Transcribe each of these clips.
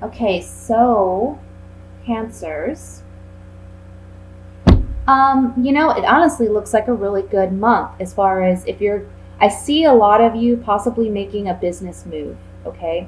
Okay, so Cancers. It honestly looks like a really good month as far as if you're, I see a lot of you possibly making a business move, okay?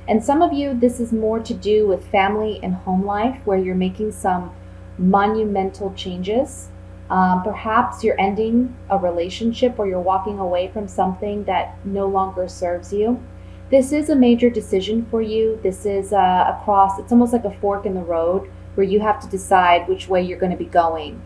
And some of you, this is more to do with family and home life where you're making some monumental changes. Perhaps you're ending a relationship or you're walking away from something that no longer serves you. This is a major decision for you. This is a cross, it's almost like a fork in the road where you have to decide which way you're going to be going.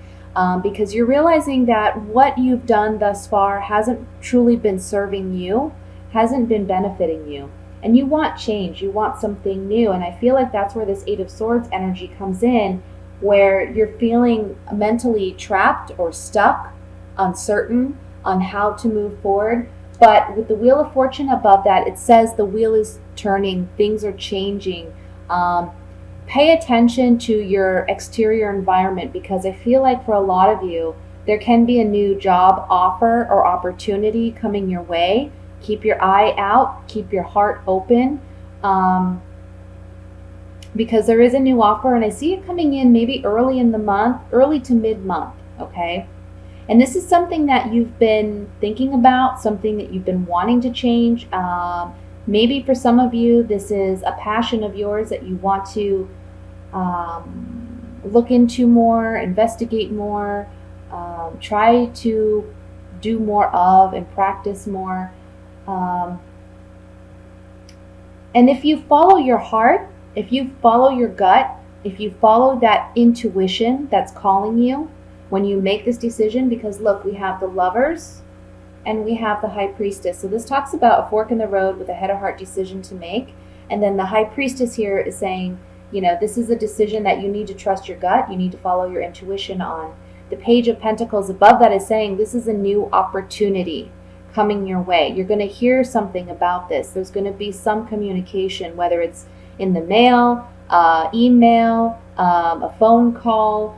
Because you're realizing that what you've done thus far hasn't truly been serving you, hasn't been benefiting you. And you want change, you want something new. And I feel like that's where this Eight of Swords energy comes in, where you're feeling mentally trapped or stuck, uncertain on how to move forward. But with the Wheel of Fortune above that, it says the wheel is turning, things are changing. Pay attention to your exterior environment because I feel like for a lot of you, there can be a new job offer or opportunity coming your way. Keep your eye out, keep your heart open, because there is a new offer and I see it coming in maybe early in the month, early to mid month, okay? And this is something that you've been thinking about, something that you've been wanting to change. Maybe for some of you, this is a passion of yours that you want to look into more, investigate more, try to do more of and practice more. And if you follow your heart, if you follow your gut, if you follow that intuition that's calling you when you make this decision, because look, we have the Lovers and we have the High Priestess. So this talks about a fork in the road with a head of heart decision to make. And then the High Priestess here is saying, this is a decision that you need to trust your gut. You need to follow your intuition on. The Page of Pentacles above that is saying this is a new opportunity coming your way. You're going to hear something about this. There's going to be some communication, whether it's in the mail, email, a phone call,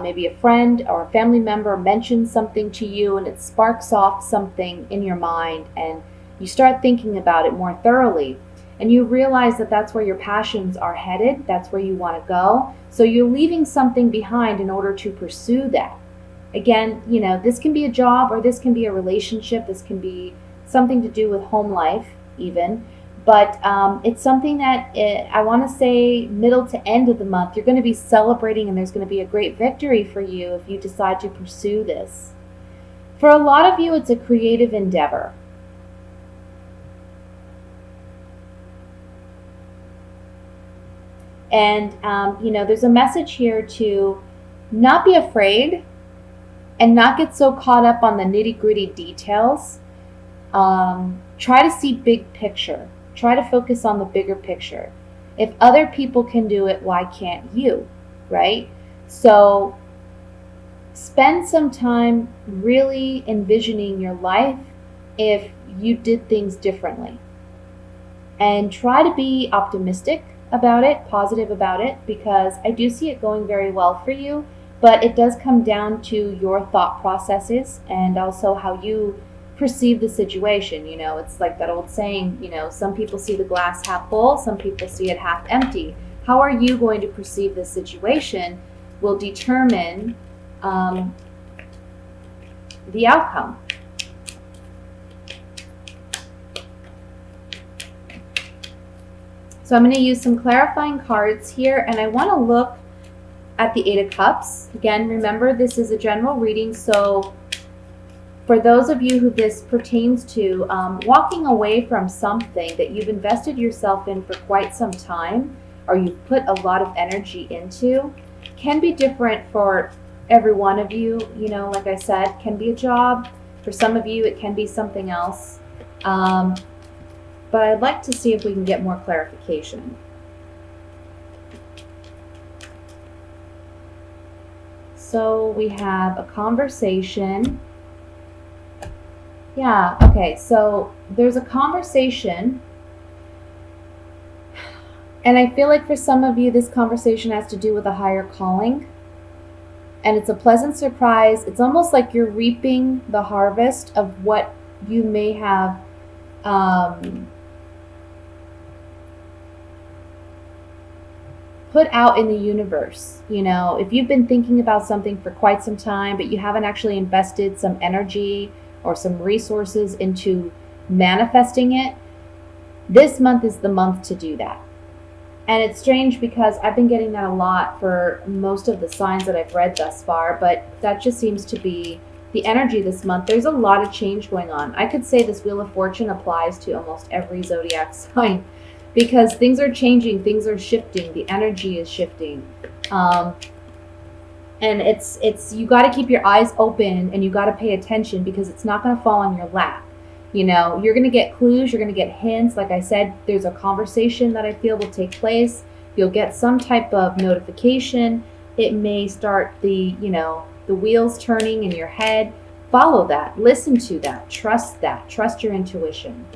maybe a friend or a family member mentions something to you and it sparks off something in your mind and you start thinking about it more thoroughly and you realize that that's where your passions are headed, that's where you want to go. So you're leaving something behind in order to pursue that. Again, this can be a job or this can be a relationship, this can be something to do with home life even. But it's something that I want to say middle to end of the month, you're going to be celebrating and there's going to be a great victory for you if you decide to pursue this. For a lot of you, it's a creative endeavor. And, there's a message here to not be afraid and not get so caught up on the nitty-gritty details. Try to see big picture. Try to focus on the bigger picture. If other people can do it, why can't you, right? So spend some time really envisioning your life if you did things differently. And try to be optimistic about it, positive about it, because I do see it going very well for you, but it does come down to your thought processes and also how you perceive the situation. It's like that old saying, some people see the glass half full, some people see it half empty. How are you going to perceive this situation will determine the outcome. So I'm going to use some clarifying cards here, and I want to look at the Eight of Cups. Again, remember, this is a general reading, so for those of you who this pertains to, walking away from something that you've invested yourself in for quite some time, or you've put a lot of energy into, can be different for every one of you. Like I said, can be a job. For some of you, it can be something else. But I'd like to see if we can get more clarification. So we have a conversation. Yeah, okay, so there's a conversation. And I feel like for some of you, this conversation has to do with a higher calling. And it's a pleasant surprise. It's almost like you're reaping the harvest of what you may have put out in the universe. You know, if you've been thinking about something for quite some time, but you haven't actually invested some energy or some resources into manifesting it, this month is the month to do that. And it's strange because I've been getting that a lot for most of the signs that I've read thus far, but that just seems to be the energy this month. There's a lot of change going on. I could say this Wheel of Fortune applies to almost every zodiac sign because things are changing, things are shifting, the energy is shifting. And it's you got to keep your eyes open and you got to pay attention because it's not going to fall on your lap. You know, you're going to get clues, you're going to get hints. Like I said, there's a conversation that I feel will take place. You'll get some type of notification. It may start the wheels turning in your head. Follow that, listen to that, trust your intuition.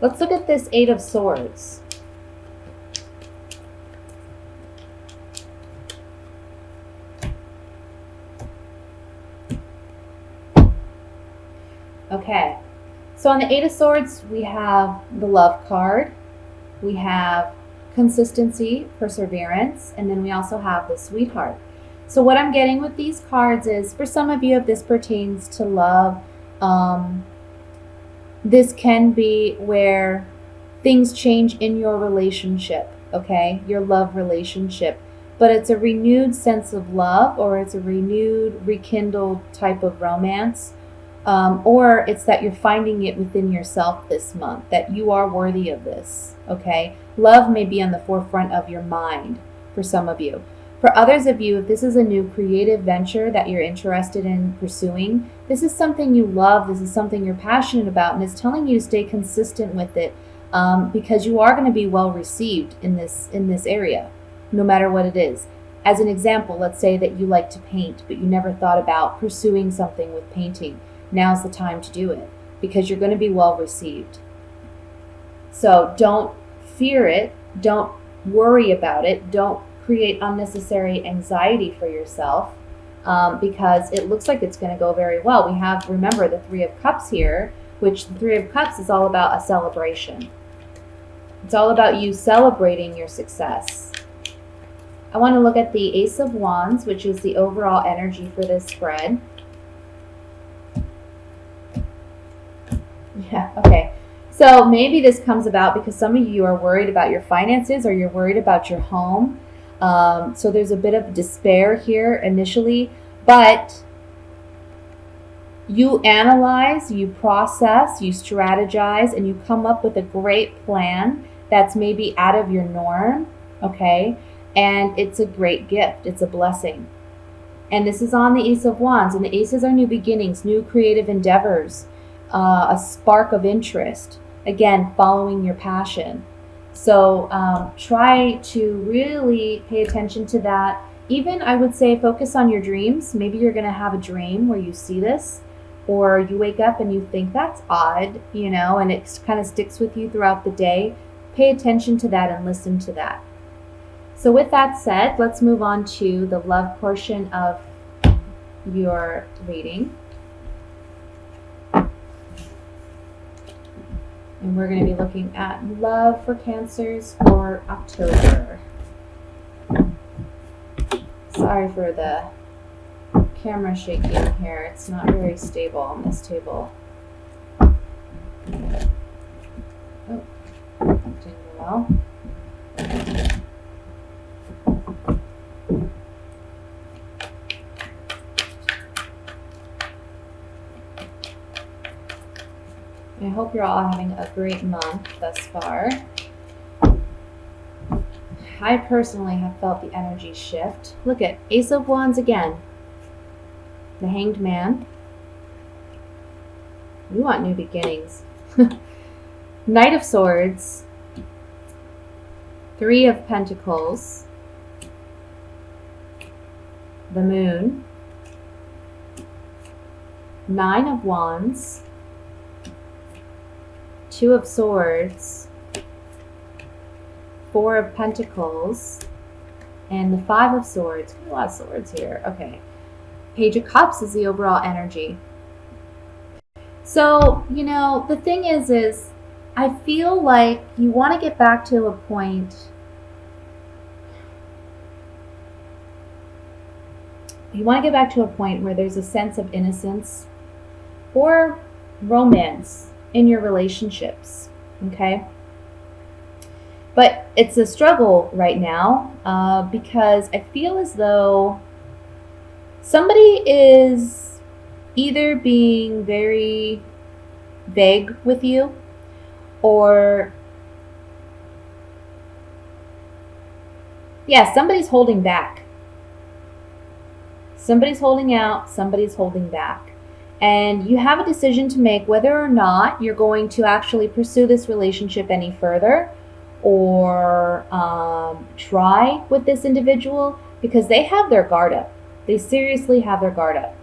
Let's look at this Eight of Swords. Okay. So on the Eight of Swords, we have the Love card, we have consistency, perseverance, and then we also have the Sweetheart. So what I'm getting with these cards is, for some of you, if this pertains to love, this can be where things change in your relationship, okay? Your love relationship. But it's a renewed sense of love, or it's a renewed, rekindled type of romance. Or it's that you're finding it within yourself this month, that you are worthy of this, okay? Love may be on the forefront of your mind for some of you. For others of you, if this is a new creative venture that you're interested in pursuing, this is something you love, this is something you're passionate about, and it's telling you to stay consistent with it, because you are going to be well received in this area, no matter what it is. As an example, let's say that you like to paint, but you never thought about pursuing something with painting. Now's the time to do it because you're going to be well received. So don't fear it. Don't worry about it. Don't create unnecessary anxiety for yourself, because it looks like it's going to go very well. We have, remember, the Three of Cups here, which the Three of Cups is all about a celebration. It's all about you celebrating your success. I want to look at the Ace of Wands, which is the overall energy for this spread. Yeah, okay. So maybe this comes about because some of you are worried about your finances or you're worried about your home. So there's a bit of despair here initially, but you analyze, you process, you strategize, and you come up with a great plan that's maybe out of your norm, okay? And it's a great gift. It's a blessing. And this is on the Ace of Wands, and the Aces are new beginnings, new creative endeavors. A spark of interest, again, following your passion. So try to really pay attention to that. Even, I would say, focus on your dreams. Maybe you're going to have a dream where you see this, or you wake up and you think that's odd, and it kind of sticks with you throughout the day. Pay attention to that and listen to that. So with that said, let's move on to the love portion of your reading. And we're going to be looking at love for Cancers for October. Sorry for the camera shaking here. It's not very stable on this table. Oh, doing well. I hope you're all having a great month thus far. I personally have felt the energy shift. Look at Ace of Wands again. The Hanged Man. You want new beginnings. Knight of Swords. Three of Pentacles. The Moon. Nine of Wands. Two of Swords, Four of Pentacles, and the Five of Swords. A lot of swords here. Okay. Page of Cups is the overall energy. So, the thing is I feel like you want to get back to a point You want to get back to a point where there's a sense of innocence or romance in your relationships, okay? But it's a struggle right now because I feel as though somebody is either being very vague with you, or somebody's holding back. Somebody's holding out, somebody's holding back. And you have a decision to make whether or not you're going to actually pursue this relationship any further, or try with this individual, because they have their guard up. They seriously have their guard up.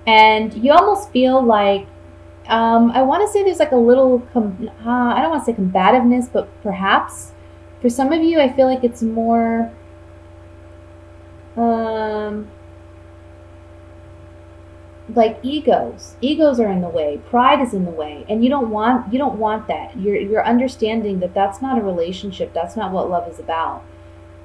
And you almost feel like, I want to say there's like a little, I don't want to say combativeness, but perhaps for some of you, I feel like it's more, like egos are in the way, pride is in the way, and you don't want that. You're understanding that that's not a relationship. That's not what love is about.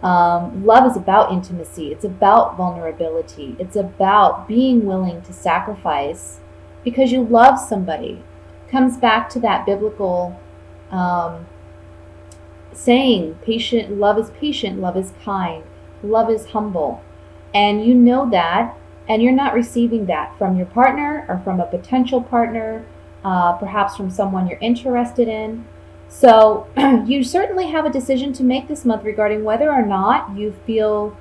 Love is about intimacy. It's about vulnerability. It's about being willing to sacrifice because you love somebody. Comes back to that biblical saying, patient love is patient, love is kind, love is humble. And you know that, and you're not receiving that from your partner or from a potential partner, perhaps from someone you're interested in. So you certainly have a decision to make this month regarding whether or not you feel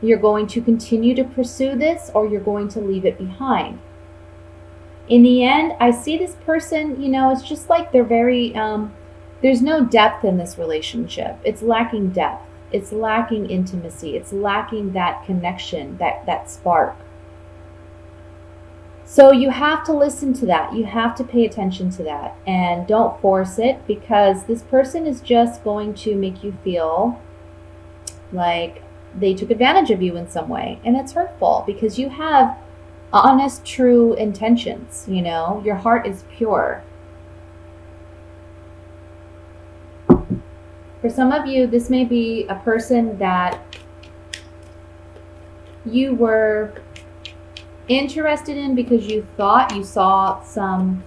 you're going to continue to pursue this or you're going to leave it behind. In the end, I see this person, it's just like they're very, there's no depth in this relationship. It's lacking depth. It's lacking intimacy. It's lacking that connection, that spark. So you have to listen to that. You have to pay attention to that. And don't force it, because this person is just going to make you feel like they took advantage of you in some way. And it's hurtful because you have honest, true intentions. Your heart is pure. For some of you, this may be a person that you were interested in because you thought you saw some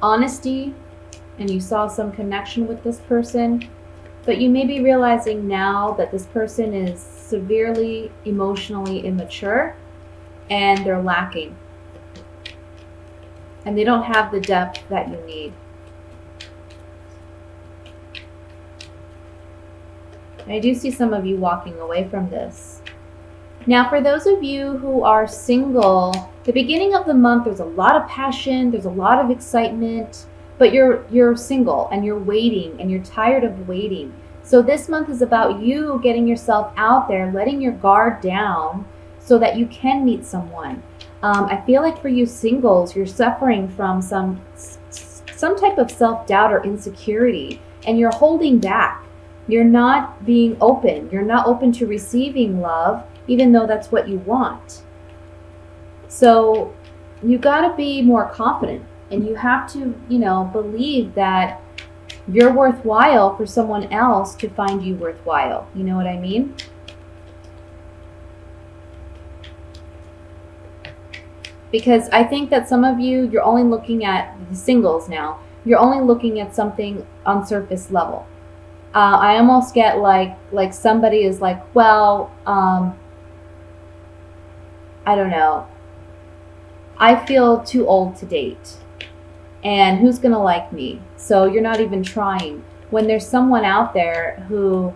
honesty and you saw some connection with this person, but you may be realizing now that this person is severely emotionally immature and they're lacking and they don't have the depth that you need. I do see some of you walking away from this. Now, for those of you who are single, the beginning of the month, there's a lot of passion, there's a lot of excitement, but you're single and you're waiting and you're tired of waiting. So this month is about you getting yourself out there, letting your guard down so that you can meet someone. I feel like for you singles, you're suffering from some type of self-doubt or insecurity, and you're holding back. You're not being open. You're not open to receiving love, even though that's what you want. So you got to be more confident, and you have to, believe that you're worthwhile for someone else to find you worthwhile. You know what I mean? Because I think that some of you, you're only looking at the singles now. You're only looking at something on surface level. I almost get like somebody is like, well, I don't know. I feel too old to date. And who's going to like me? So you're not even trying. When there's someone out there who,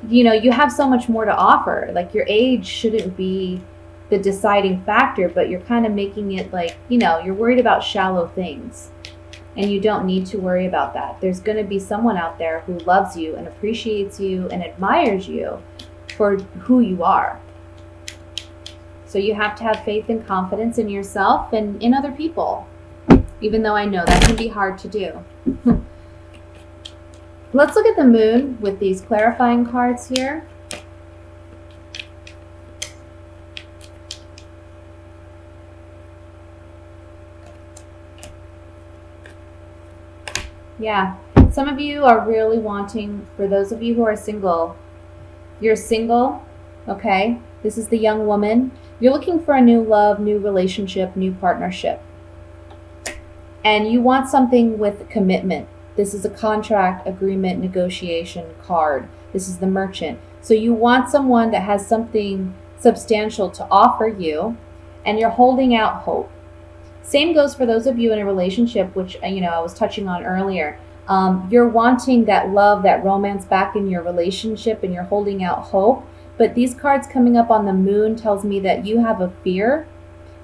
you have so much more to offer. Like your age shouldn't be the deciding factor, but you're kind of making it like, you're worried about shallow things. And you don't need to worry about that. There's going to be someone out there who loves you and appreciates you and admires you for who you are. So you have to have faith and confidence in yourself and in other people, even though I know that can be hard to do. Let's look at the moon with these clarifying cards here. Yeah, some of you are really wanting, for those of you who are single, You're single, okay? This is the young woman. You're looking for a new love, new relationship, new partnership. And you want something with commitment. This is a contract, agreement, negotiation card. This is the Merchant. So you want someone that has something substantial to offer you, and you're holding out hope. Same goes for those of you in a relationship, which I was touching on earlier. You're wanting that love, that romance back in your relationship, and you're holding out hope. But these cards coming up on the Moon tells me that you have a fear,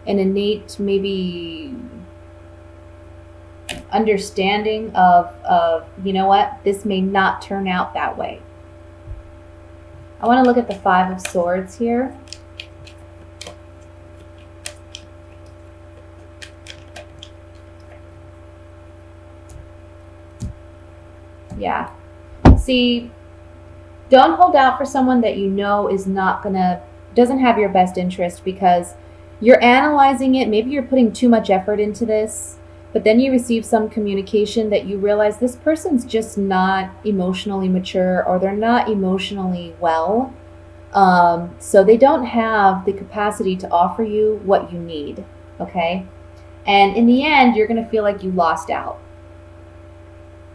an innate maybe understanding of you know what, this may not turn out that way. I want to look at the Five of Swords here. Yeah. See, don't hold out for someone that you know is doesn't have your best interest, because you're analyzing it. Maybe you're putting too much effort into this, but then you receive some communication that you realize this person's just not emotionally mature, or they're not emotionally well. So they don't have the capacity to offer you what you need, okay? And in the end, you're going to feel like you lost out.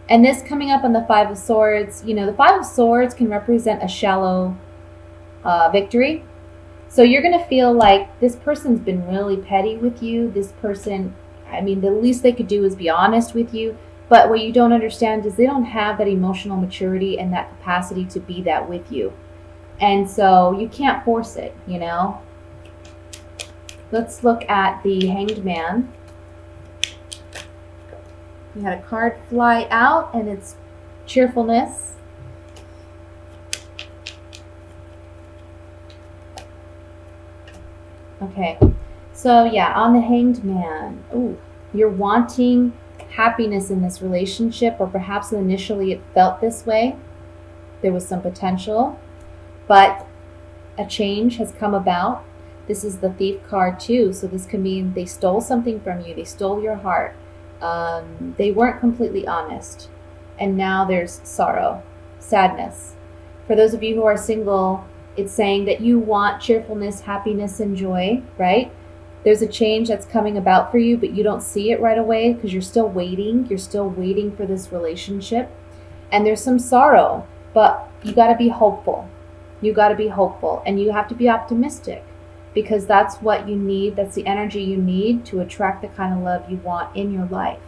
And this coming up on the Five of Swords, the Five of Swords can represent a shallow victory. So you're going to feel like this person's been really petty with you. This person, the least they could do is be honest with you. But what you don't understand is they don't have that emotional maturity and that capacity to be that with you. And so you can't force it, Let's look at the Hanged Man. You had a card fly out, and it's cheerfulness. Okay, so yeah, on the Hanged Man, you're wanting happiness in this relationship, or perhaps initially it felt this way. There was some potential, but a change has come about. This is the Thief card too, so this can mean they stole something from you. They stole your heart. They weren't completely honest, and now there's sorrow, sadness. For those of you who are single, it's saying that you want cheerfulness, happiness, and joy, right? There's a change that's coming about for you, but you don't see it right away because you're still waiting. You're still waiting for this relationship, and there's some sorrow, but you got to be hopeful. You got to be hopeful, and you have to be optimistic, because that's what you need. That's the energy you need to attract the kind of love you want in your life.